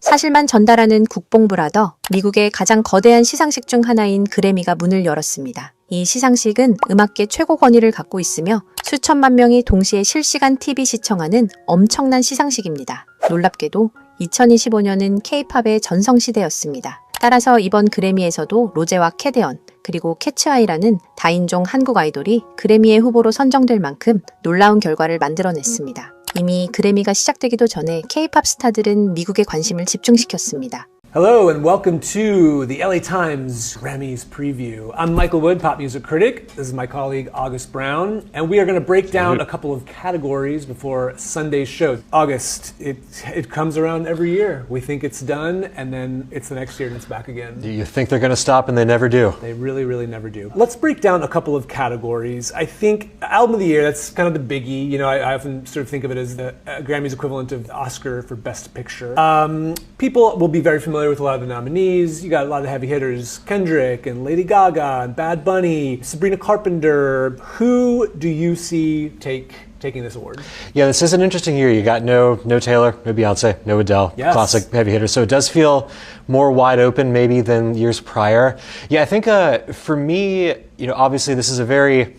사실만 전달하는 국뽕브라더, 미국의 가장 거대한 시상식 중 하나인 그래미가 문을 열었습니다. 이 시상식은 음악계 최고 권위를 갖고 있으며 수천만 명이 동시에 실시간 TV 시청하는 엄청난 시상식입니다. 놀랍게도 2025년은 K-팝의 전성시대였습니다. 따라서 이번 그래미에서도 로제와 캐데언, 그리고 캐츠아이라는 다인종 한국 아이돌이 그래미의 후보로 선정될 만큼 놀라운 결과를 만들어냈습니다. 이미 그래미가 시작되기도 전에 K-팝 스타들은 미국에 관심을 집중시켰습니다. Hello and welcome to the LA Times Grammys preview. I'm Michael Wood, pop music critic. This is my colleague August Brown, and we are going to break down a couple of categories before Sunday's show. August, it comes around every year. We think it's done, and then it's the next year and it's back again. You think they're going to stop and they never do. They really, really never do. Let's break down a couple of categories. I think Album of the Year, that's kind of the biggie. You know, I often sort of think of it as the Grammys equivalent of the Oscar for Best Picture. People will be very familiar with a lot of the nominees. You got a lot of heavy hitters, Kendrick and Lady Gaga and Bad Bunny, Sabrina Carpenter. Who do you see taking this award? Yeah, this is an interesting year. You got no Taylor, no Beyonce, no Adele, Yes. classic heavy hitters. So it does feel more wide open maybe than years prior. Yeah, I think for me, you know, obviously this is a very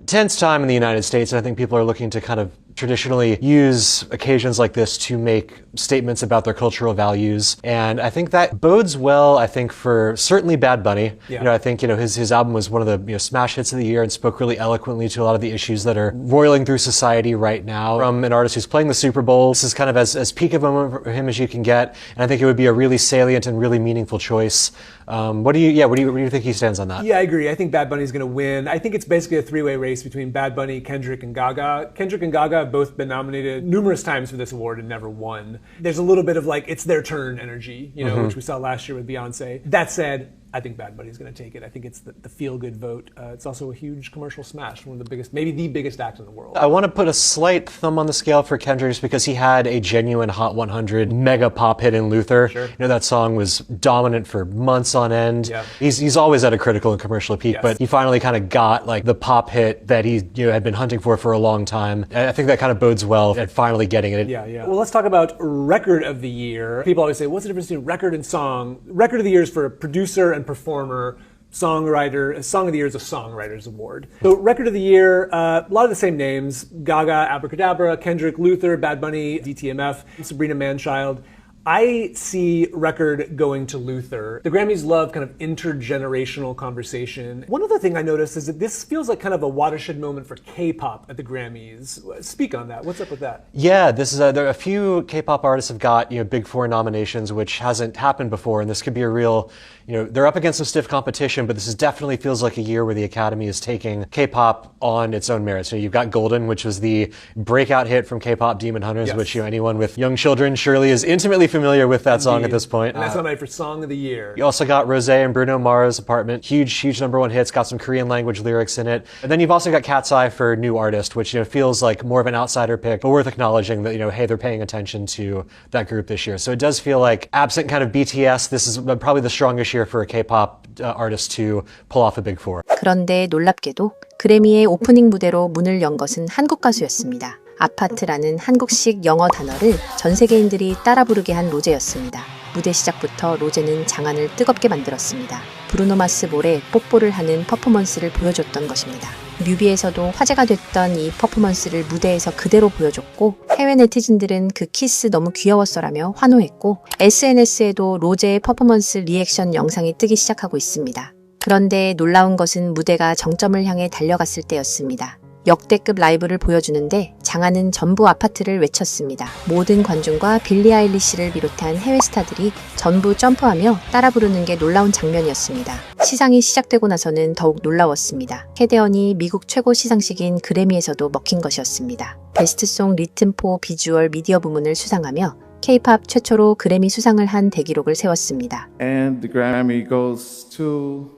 tense time in the United States, and I think people are looking to kind of traditionally use occasions like this to make statements about their cultural values. And I think that bodes well, I think, for certainly Bad Bunny. Yeah. You know, I think, you know, his album was one of the, you know, smash hits of the year and spoke really eloquently to a lot of the issues that are roiling through society right now. From an artist who's playing the Super Bowl, this is kind of as peak of a moment for him as you can get. And I think it would be a really salient and really meaningful choice. What do you think he stands on that? Yeah, I agree. I think Bad Bunny is going to win. I think it's basically a three-way race between Bad Bunny, Kendrick, and Gaga. Kendrick and Gaga have both been nominated numerous times for this award and never won. There's a little bit of like, it's their turn energy, you know, which we saw last year with Beyonce. That said, I think Bad Bunny is going to take it. I think it's the feel-good vote. It's also a huge commercial smash, one of the biggest, maybe the biggest act in the world. I want to put a slight thumb on the scale for Kendrick just because he had a genuine Hot 100 mega pop hit in Luther. Sure. You know, that song was dominant for months on end. Yeah. He's always at a critical and commercial peak, Yes. but he finally kind of got like the pop hit that he, you know, had been hunting for a long time. And I think that kind of bodes well at finally getting it. Yeah. Well, let's talk about Record of the Year. People always say, what's the difference between record and song? Record of the Year is for a producer and performer. Songwriter, Song of the Year is a Songwriters Award. So Record of the Year, a lot of the same names: Gaga, Abracadabra, Kendrick, Luther, Bad Bunny, DTMF, Sabrina Manchild. I see Record going to Luther. The Grammys love kind of intergenerational conversation. One other thing I noticed is that this feels like kind of a watershed moment for K-pop at the Grammys. Speak on that. What's up with that? Yeah, this is there are a few K-pop artists have got, you know, Big Four nominations, which hasn't happened before, and this could be a real, you know, they're up against some stiff competition, but this is definitely feels like a year where the Academy is taking K-pop on its own merits. So you've got Golden, which was the breakout hit from K-pop Demon Hunters, Yes. which, you know, anyone with young children surely is intimately familiar with that song at this point. And that's nominated for Song of the Year. You also got Rosé and Bruno Mars' Apartment. Huge number one hits, got some Korean language lyrics in it. And then you've also got Cat's Eye for New Artist, which, you know, feels like more of an outsider pick, but worth acknowledging that, you know, hey, they're paying attention to that group this year. So it does feel like, absent kind of BTS, this is probably the strongest year for a K-pop artist to pull off a Big Four. 그런데 놀랍게도 그래미의 오프닝 무대로 문을 연 것은 한국 가수였습니다. 아파트라는 한국식 영어 단어를 전 세계인들이 따라 부르게 한 로제였습니다. 무대 시작부터 로제는 장안을 뜨겁게 만들었습니다. 브루노 마스 볼에 뽀뽀를 하는 퍼포먼스를 보여줬던 것입니다. 뮤비에서도 화제가 됐던 이 퍼포먼스를 무대에서 그대로 보여줬고, 해외 네티즌들은 그 키스 너무 귀여웠어라며 환호했고, SNS에도 로제의 퍼포먼스 리액션 영상이 뜨기 시작하고 있습니다. 그런데 놀라운 것은 무대가 정점을 향해 달려갔을 때였습니다. 역대급 라이브를 보여주는데 장안은 전부 아파트를 외쳤습니다. 모든 관중과 빌리 아일리시를 비롯한 해외 스타들이 전부 점프하며 따라 부르는 게 놀라운 장면이었습니다. 시상이 시작되고 나서는 더욱 놀라웠습니다. 캐데언이 미국 최고 시상식인 그래미에서도 먹힌 것이었습니다. 베스트송 리듬포 비주얼 미디어 부문을 수상하며 K-팝 최초로 그래미 수상을 한 대기록을 세웠습니다. And the Grammy goes to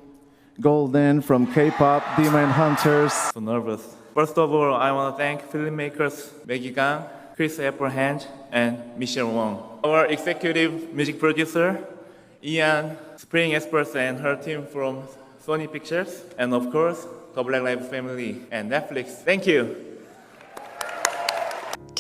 Golden from K-pop Demon Hunters. So nervous. First of all, I want to thank filmmakers Maggie Gang, Chris Apprehend, and Michelle Wong. Our executive music producer, Ian Spring Experts and her team from Sony Pictures, and of course, the Black Lives family and Netflix. Thank you.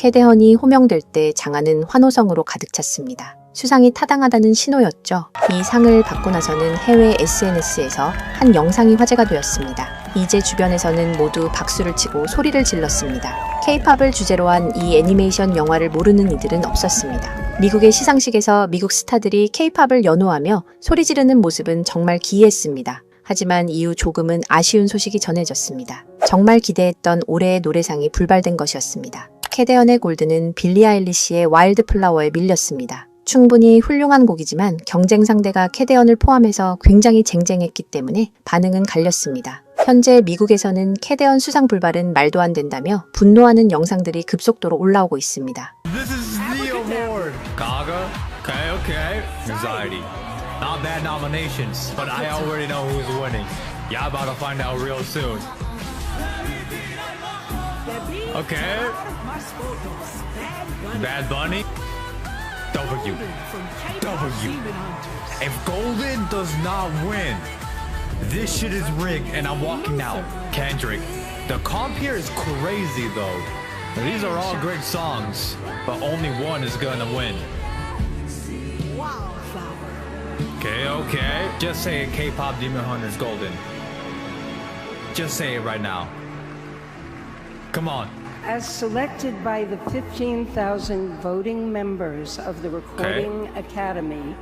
캐대헌이 호명될 때 장안은 환호성으로 가득 찼습니다. 수상이 타당하다는 신호였죠. 이 상을 받고 나서는 해외 SNS에서 한 영상이 화제가 되었습니다. 이제 주변에서는 모두 박수를 치고 소리를 질렀습니다. K-팝을 주제로 한 이 애니메이션 영화를 모르는 이들은 없었습니다. 미국의 시상식에서 미국 스타들이 K-팝을 연호하며 소리 지르는 모습은 정말 기이했습니다. 하지만 이후 조금은 아쉬운 소식이 전해졌습니다. 정말 기대했던 올해의 노래상이 불발된 것이었습니다. 캐대헌의 골드는 빌리 아일리시의 와일드 플라워에 밀렸습니다. 충분히 훌륭한 곡이지만 경쟁 상대가 캐대헌을 포함해서 굉장히 쟁쟁했기 때문에 반응은 갈렸습니다. 현재 미국에서는 캐대헌 수상 불발은 말도 안 된다며 분노하는 영상들이 급속도로 올라오고 있습니다. This is the award. Gaga. Okay. Anxiety. Not bad nominations, but I already know who's winning. Y'all about to find out real soon. Okay. Bad Bunny. W. If Golden does not win, this shit is rigged and I'm walking out. Kendrick. The comp here is crazy though. These are all great songs, but only one is gonna win. Okay. Just say it, K-pop Demon Hunters Golden. Just say it right now. Come on. As selected by the 15,000 voting members of the Recording Academy,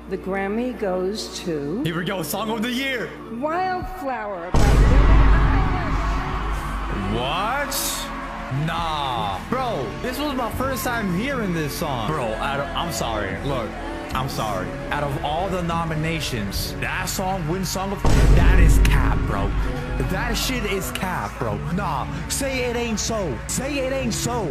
the Grammy goes to Here we go, Song of the Year. Wildflower by Billie Eilish. What? Nah. Bro, this was my first time hearing this song. Bro, I'm sorry. Look, I'm sorry. Out of all the nominations, that song wins Song of... That is cap, bro. That shit is cap, bro. Nah, say it ain't so. Say it ain't so.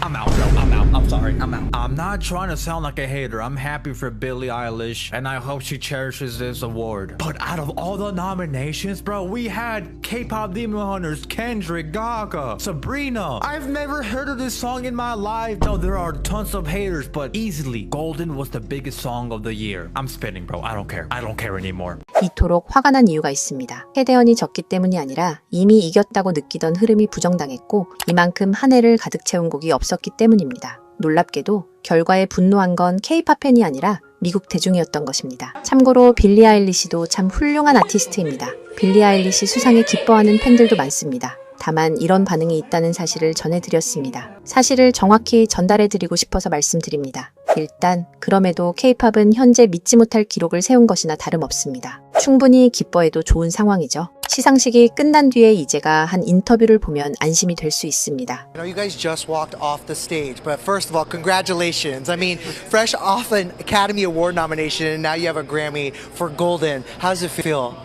I'm out, bro. I'm out. I'm sorry. I'm out. I'm not trying to sound like a hater. I'm happy for Billie Eilish, and I hope she cherishes this award. But out of all the nominations, bro, we had K-pop Demon Hunters, Kendrick, Gaga, Sabrina. I've never heard of this song in my life. No, there are tons of haters, but easily, Golden was the biggest song of the year. I'm spinning, bro. I don't care. I don't care anymore. 이토록 화가 난 이유가 있습니다. 캐대헌이 졌기 때문이 아니라 이미 이겼다고 느끼던 흐름이 부정당했고 이만큼 한 해를 가득 채운 곡이 없었기 때문입니다. 놀랍게도 결과에 분노한 건 K-팝 팬이 아니라 미국 대중이었던 것입니다. 참고로 빌리 아일리시도 참 훌륭한 아티스트입니다. 빌리 아일리시 수상에 기뻐하는 팬들도 많습니다. 다만 이런 반응이 있다는 사실을 전해드렸습니다. 사실을 정확히 전달해드리고 싶어서 말씀드립니다. 일단 그럼에도 K-팝은 현재 믿지 못할 기록을 세운 것이나 다름없습니다. 충분히 기뻐해도 좋은 상황이죠. 시상식이 끝난 뒤에 이제가 한 인터뷰를 보면 안심이 될 수 있습니다. I know you guys just walked off the stage, but first of all, congratulations. I mean, fresh off an Academy Award nomination, and now you have a Grammy for Golden. How does it feel?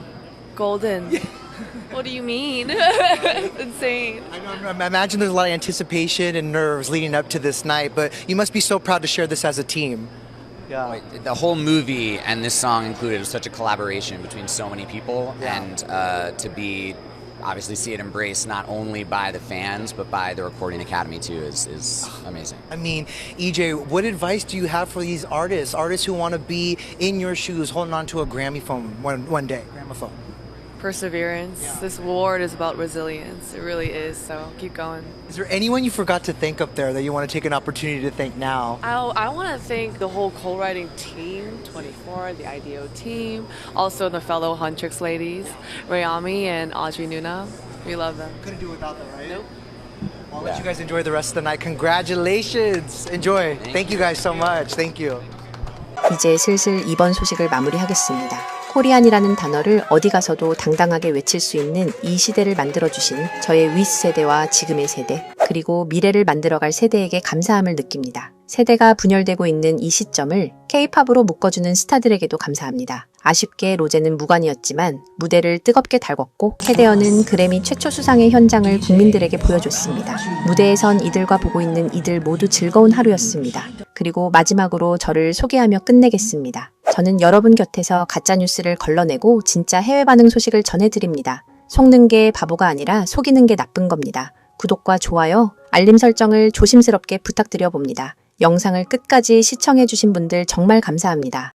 Golden. What do you mean? Insane. I imagine there's a lot of anticipation and nerves leading up to this night, but you must be so proud to share this as a team. Yeah. The whole movie and this song included was such a collaboration between so many people, and to be obviously see it embraced not only by the fans but by the Recording Academy too is amazing. I mean, EJ, what advice do you have for these artists who want to be in your shoes, holding on to a Gramophone one day? Gramophone. Perseverance. Yeah. This award is about resilience. It really is, so keep going. Is there anyone you forgot to thank up there that you want to take an opportunity to thank now? I want to thank the whole co-writing team, 24, the IDEO team, also the fellow Huntrix ladies, Rayami and Audrey Nuna. We love them. Couldn't do without them, right? Nope. I'll let you guys enjoy the rest of the night. Congratulations. Enjoy. Thank you guys so much. Thank you. 이제 슬슬 이번 소식을 마무리하겠습니다. 코리안이라는 단어를 어디 가서도 당당하게 외칠 수 있는 이 시대를 만들어주신 저의 윗세대와 지금의 세대, 그리고 미래를 만들어갈 세대에게 감사함을 느낍니다. 세대가 분열되고 있는 이 시점을 K-팝으로 묶어주는 스타들에게도 감사합니다. 아쉽게 로제는 무관이었지만 무대를 뜨겁게 달궜고 캐대헌은 그래미 최초 수상의 현장을 국민들에게 보여줬습니다. 무대에 선 이들과 보고 있는 이들 모두 즐거운 하루였습니다. 그리고 마지막으로 저를 소개하며 끝내겠습니다. 저는 여러분 곁에서 가짜뉴스를 걸러내고 진짜 해외 반응 소식을 전해드립니다. 속는 게 바보가 아니라 속이는 게 나쁜 겁니다. 구독과 좋아요, 알림 설정을 조심스럽게 부탁드려 봅니다. 영상을 끝까지 시청해주신 분들 정말 감사합니다.